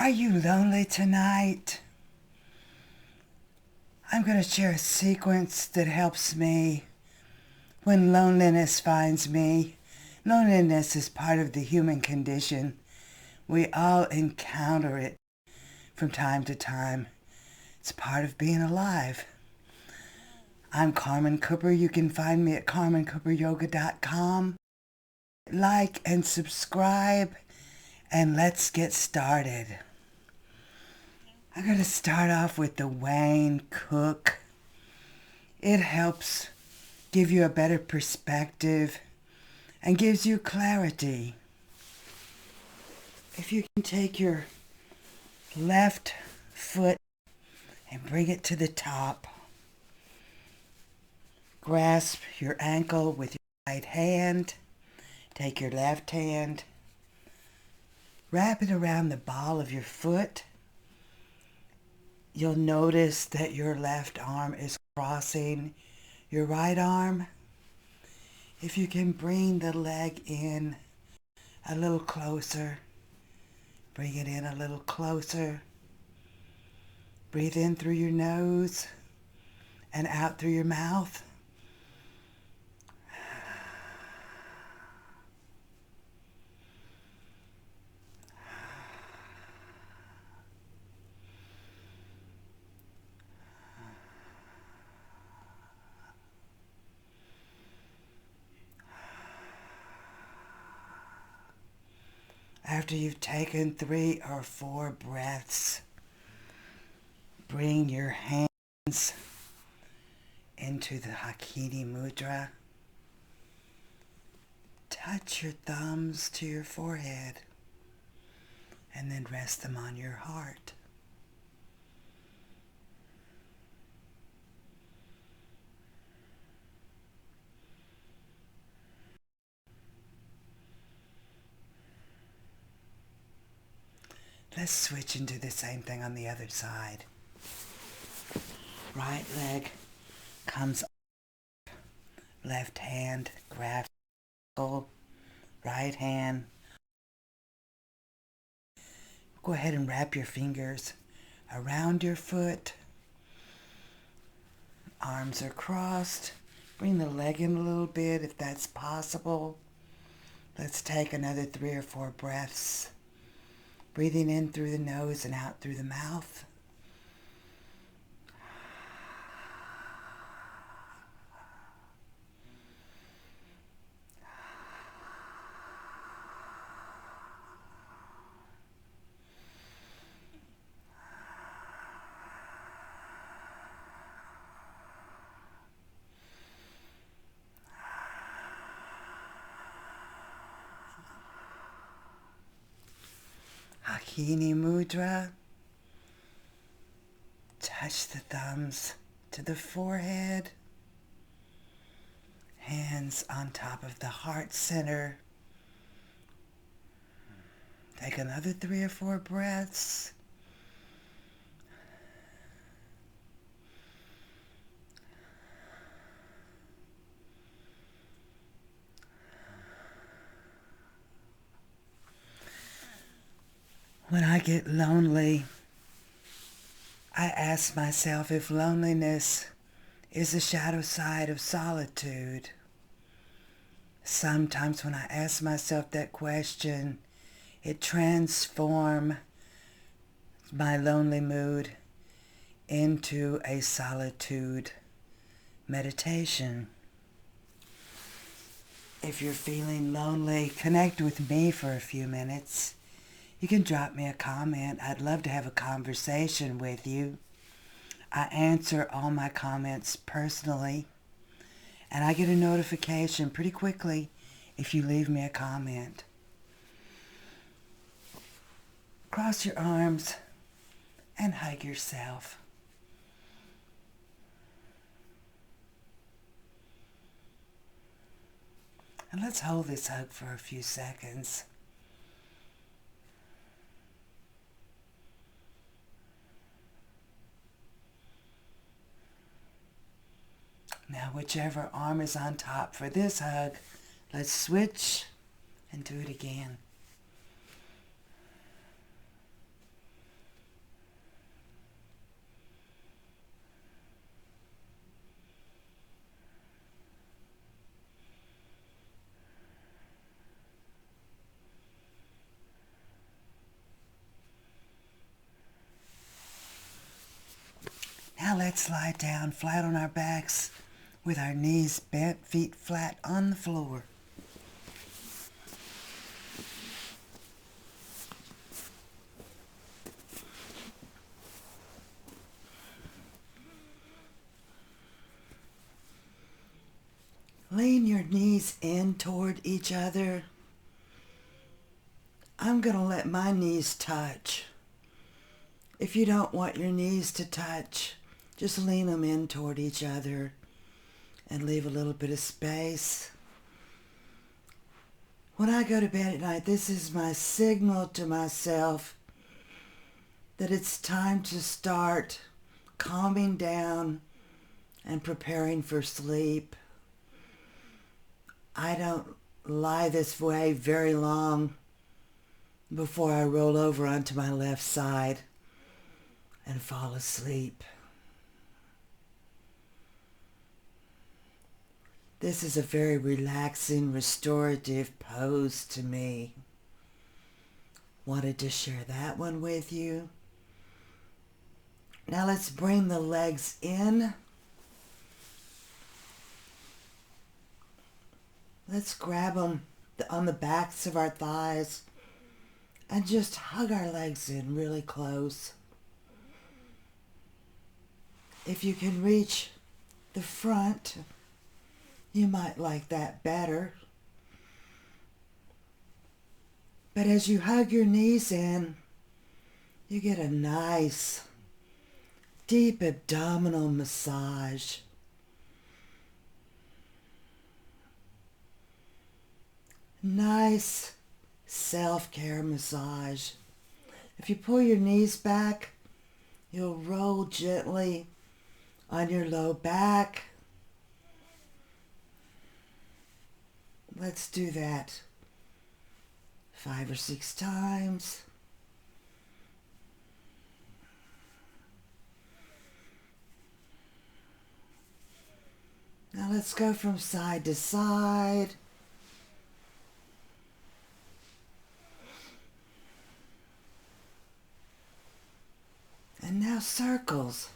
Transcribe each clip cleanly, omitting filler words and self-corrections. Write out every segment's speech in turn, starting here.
Are you lonely tonight? I'm going to share a sequence that helps me when loneliness finds me. Loneliness is part of the human condition. We all encounter it from time to time. It's part of being alive. I'm Carmen Cooper. You can find me at carmencooperyoga.com. Like and subscribe, and let's get started. I'm going to start off with the Wayne Cook. It helps give you a better perspective and gives you clarity. If you can take your left foot and bring it to the top, grasp your ankle with your right hand, take your left hand, wrap it around the ball of your foot. You'll notice that your left arm is crossing your right arm. If you can bring the leg in a little closer, bring it in a little closer. Breathe in through your nose and out through your mouth. After you've taken 3 or 4 breaths, bring your hands into the Hakini Mudra. Touch your thumbs to your forehead and then rest them on your heart. Let's switch and do the same thing on the other side. Right leg comes up, left hand grabs ankle, right hand. Go ahead and wrap your fingers around your foot. Arms are crossed. Bring the leg in a little bit if that's possible. Let's take another 3 or 4 breaths. Breathing in through the nose and out through the mouth. Hakini Mudra. Touch the thumbs to the forehead. Hands on top of the heart center. Take another 3 or 4 breaths. When I get lonely, I ask myself if loneliness is the shadow side of solitude. Sometimes when I ask myself that question, it transforms my lonely mood into a solitude meditation. If you're feeling lonely, connect with me for a few minutes. You can drop me a comment. I'd love to have a conversation with you. I answer all my comments personally, and I get a notification pretty quickly if you leave me a comment. Cross your arms and hug yourself. And let's hold this hug for a few seconds. Now, whichever arm is on top for this hug, let's switch and do it again. let's lie down flat on our backs with our knees bent, feet flat on the floor. Lean your knees in toward each other. I'm going to let my knees touch. If you don't want your knees to touch, just lean them in toward each other and leave a little bit of space. When I go to bed at night, this is my signal to myself that it's time to start calming down and preparing for sleep. I don't lie this way very long before I roll over onto my left side and fall asleep. This is a very relaxing, restorative pose to me. Wanted to share that one with you. Now let's bring the legs in. Let's grab them on the backs of our thighs and just hug our legs in really close. If you can reach the front, you might like that better. But as you hug your knees in, you get a nice, deep abdominal massage. Nice self-care massage. If you pull your knees back, you'll roll gently on your low back. Let's do that 5 or 6 times. Now let's go from side to side. And now circles.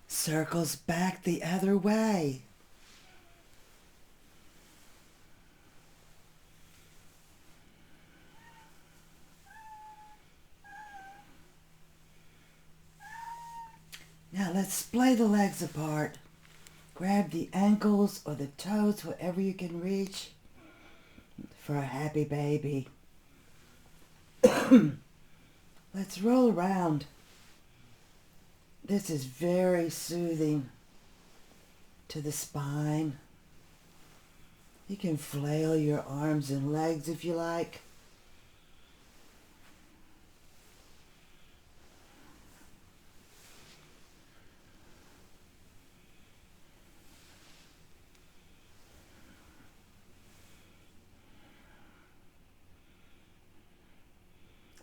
Circles back the other way. Now let's splay the legs apart. Grab the ankles or the toes, whatever you can reach, for a happy baby. Let's roll around. This is very soothing to the spine. You can flail your arms and legs if you like.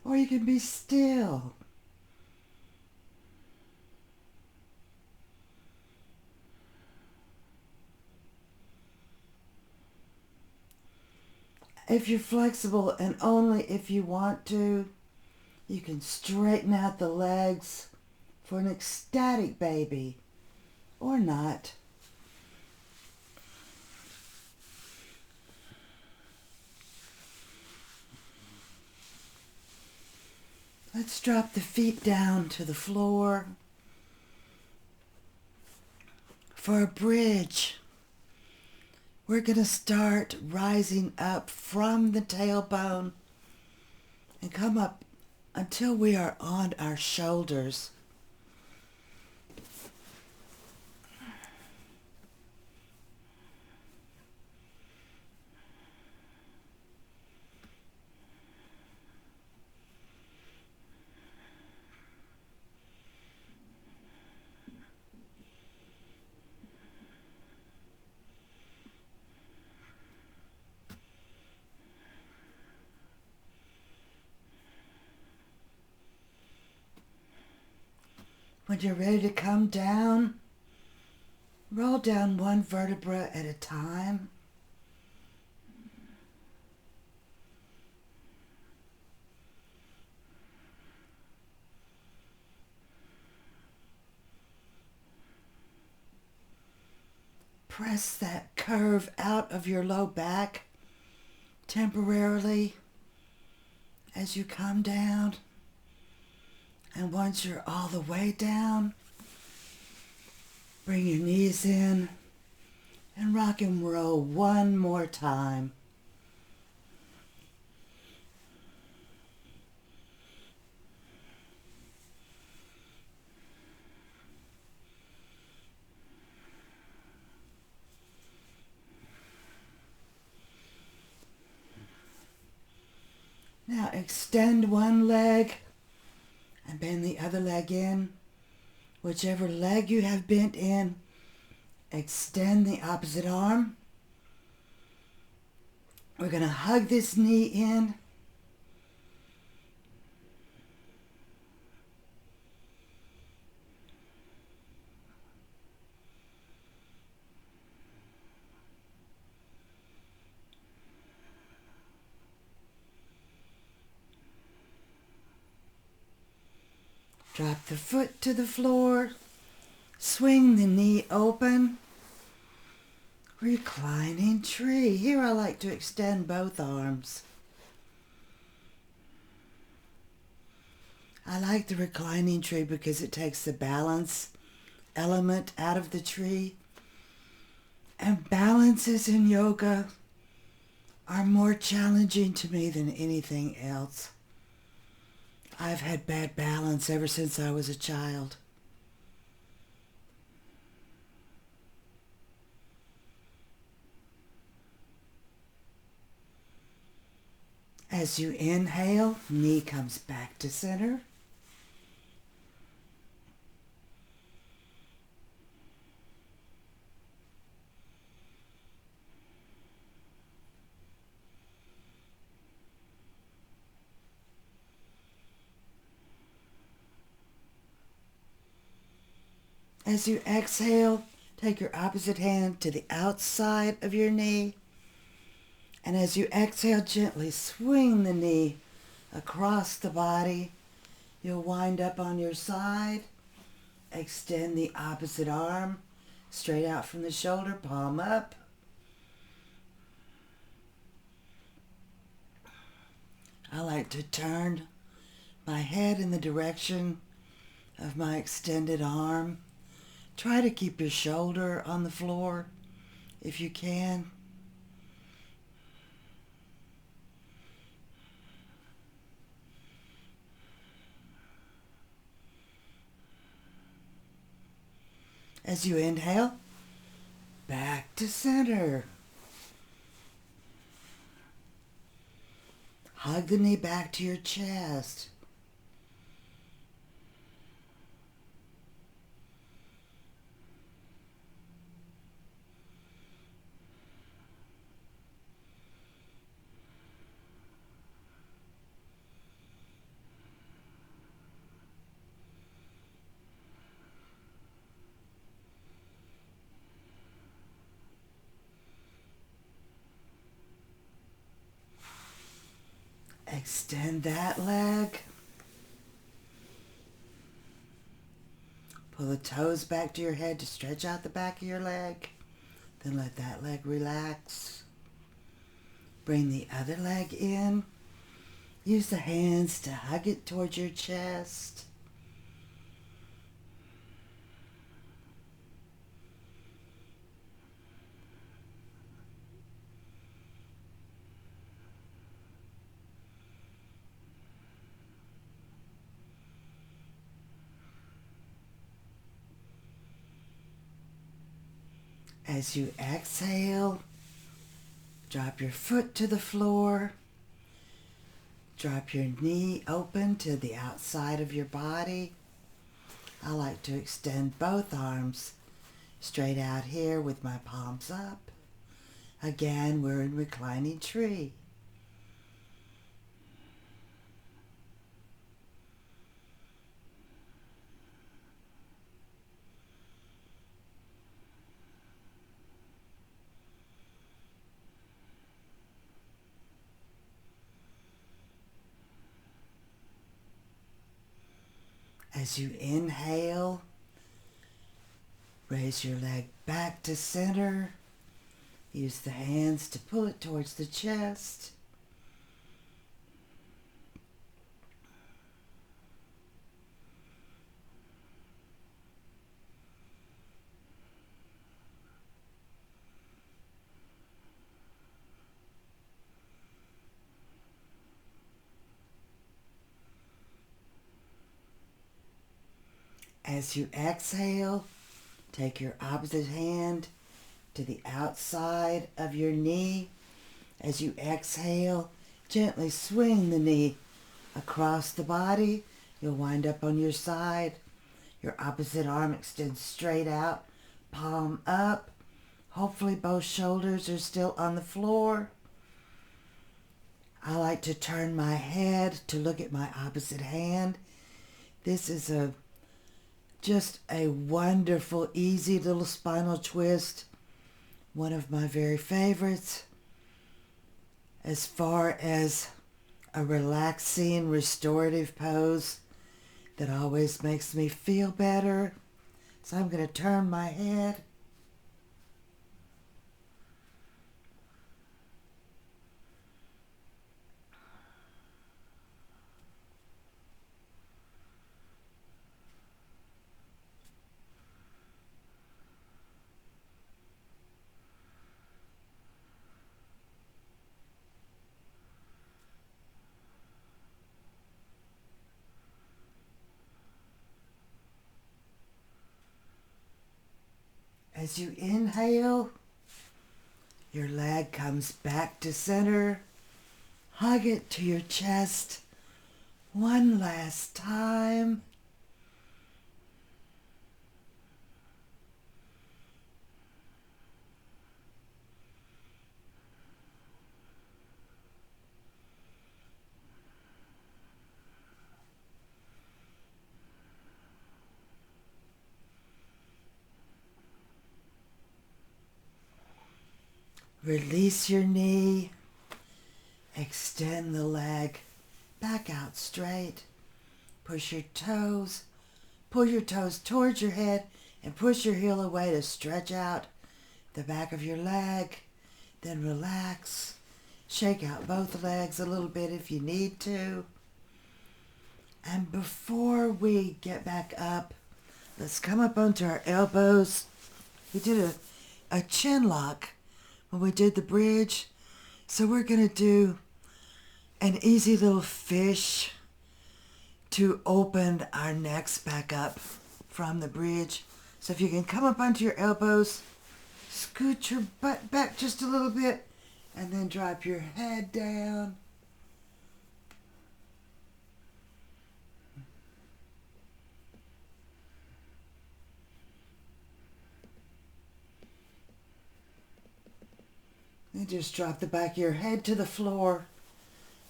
Or you can be still. If you're flexible, and only if you want to, you can straighten out the legs for an ecstatic baby, or not. Let's drop the feet down to the floor for a bridge. We're going to start rising up from the tailbone and come up until we are on our shoulders. When you're ready to come down, Roll down one vertebra at a time. Press that curve out of your low back temporarily as you come down. And once you're all the way down, bring your knees in and rock and roll one more time. Now extend one leg and bend the other leg in. Whichever leg you have bent in, extend the opposite arm. We're going to hug this knee in. Drop the foot to the floor. Swing the knee open. Reclining tree. Here I like to extend both arms. I like the reclining tree because it takes the balance element out of the tree. And balances in yoga are more challenging to me than anything else. I've had bad balance ever since I was a child. As you inhale, knee comes back to center. As you exhale, take your opposite hand to the outside of your knee. And as you exhale, gently swing the knee across the body. You'll wind up on your side. Extend the opposite arm straight out from the shoulder, palm up. I like to turn my head in the direction of my extended arm. Try to keep your shoulder on the floor if you can. As you inhale, back to center. Hug the knee back to your chest. Extend that leg. Pull the toes back to your head to stretch out the back of your leg. Then let that leg relax. Bring the other leg in. Use the hands to hug it towards your chest. As you exhale, drop your foot to the floor. Drop your knee open to the outside of your body. I like to extend both arms straight out here with my palms up. Again, we're in reclining tree. As you inhale, raise your leg back to center. Use the hands to pull it towards the chest. As you exhale, take your opposite hand to the outside of your knee. As you exhale, gently swing the knee across the body. You'll wind up on your side. Your opposite arm extends straight out, palm up. Hopefully both shoulders are still on the floor. I like to turn my head to look at my opposite hand. This is just a wonderful, easy little spinal twist. One of my very favorites as far as a relaxing, restorative pose that always makes me feel better. So I'm going to turn my head. As you inhale, your leg comes back to center. Hug it to your chest one last time. Release your knee. Extend the leg back out straight. Push your toes. Pull your toes towards your head and push your heel away to stretch out the back of your leg. Then relax. Shake out both legs a little bit if you need to. And before we get back up, let's come up onto our elbows. We did a chin lock when we did the bridge. So we're going to do an easy little fish to open our necks back up from the bridge. So if you can come up onto your elbows, scoot your butt back just a little bit, and then drop your head down. And just drop the back of your head to the floor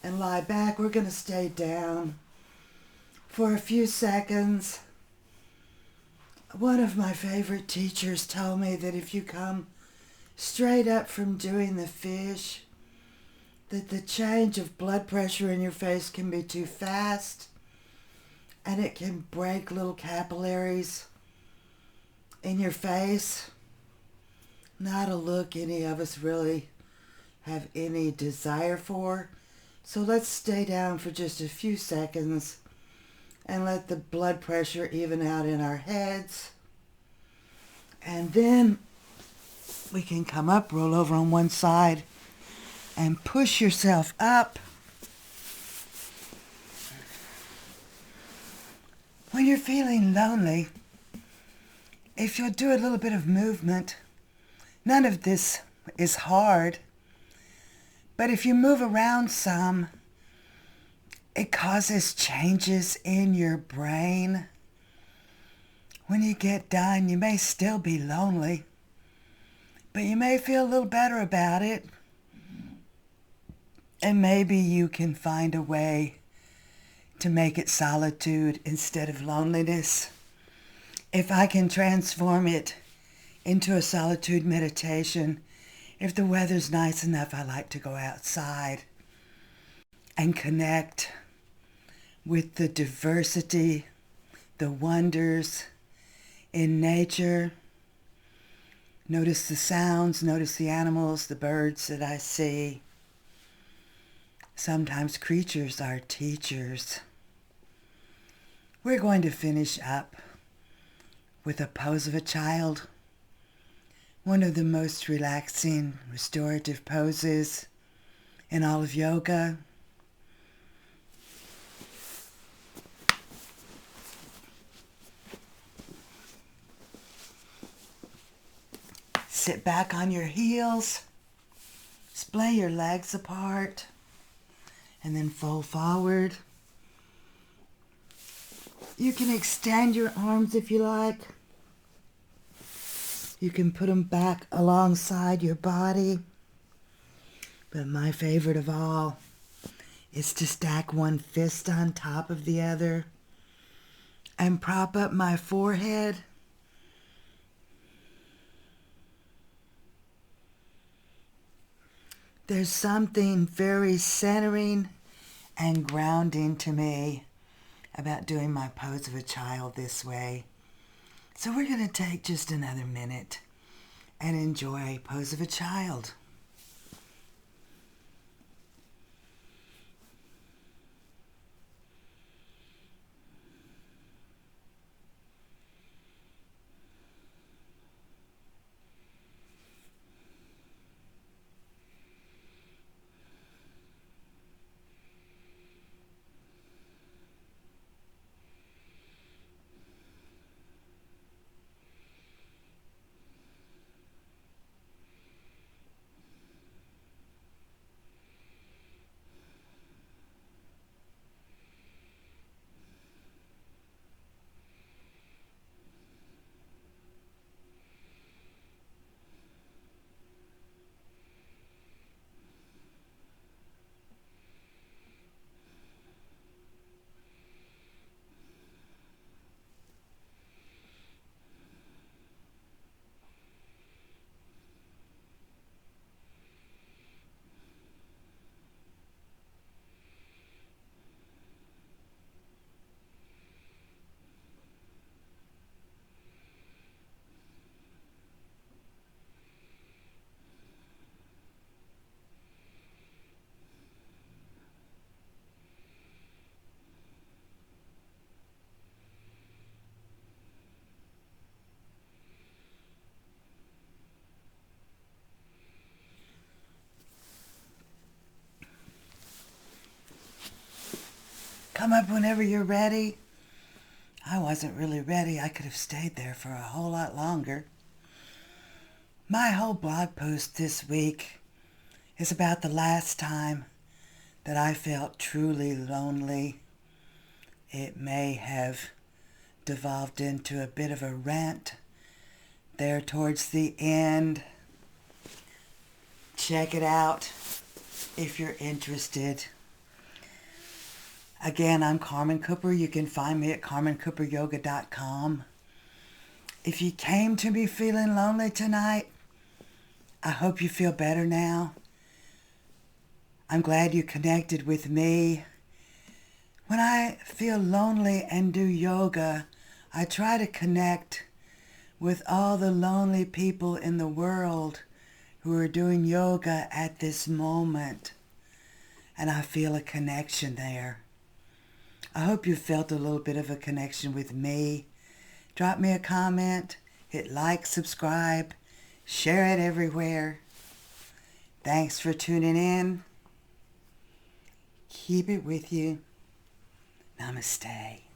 and lie back. We're going to stay down for a few seconds. One of my favorite teachers told me that if you come straight up from doing the fish, that the change of blood pressure in your face can be too fast and it can break little capillaries in your face. Not a look any of us really have any desire for. So let's stay down for just a few seconds and let the blood pressure even out in our heads. And then we can come up, roll over on one side, and push yourself up. When you're feeling lonely, if you'll do a little bit of movement, none of this is hard, but if you move around some, it causes changes in your brain. When you get done, you may still be lonely, but you may feel a little better about it. And maybe you can find a way to make it solitude instead of loneliness. If I can transform it into a solitude meditation, if the weather's nice enough, I like to go outside and connect with the diversity the wonders in nature. Notice the sounds, notice the animals, the birds that I see. Sometimes creatures are teachers. We're going to finish up with a pose of a child. One of the most relaxing, restorative poses in all of yoga. Sit back on your heels, splay your legs apart, and then fold forward. You can extend your arms if you like. You can put them back alongside your body. But my favorite of all is to stack one fist on top of the other and prop up my forehead. There's something very centering and grounding to me about doing my pose of a child this way. So we're going to take just another minute and enjoy pose of a child. Come up whenever you're ready. I wasn't really ready. I could have stayed there for a whole lot longer. My whole blog post this week is about the last time that I felt truly lonely. It may have devolved into a bit of a rant there towards the end. Check it out if you're interested. Again, I'm Carmen Cooper. You can find me at carmencooperyoga.com. If you came to me feeling lonely tonight, I hope you feel better now. I'm glad you connected with me. When I feel lonely and do yoga, I try to connect with all the lonely people in the world who are doing yoga at this moment. And I feel a connection there. I hope you felt a little bit of a connection with me. Drop me a comment, hit like, subscribe, share it everywhere. Thanks for tuning in. Keep it with you. Namaste.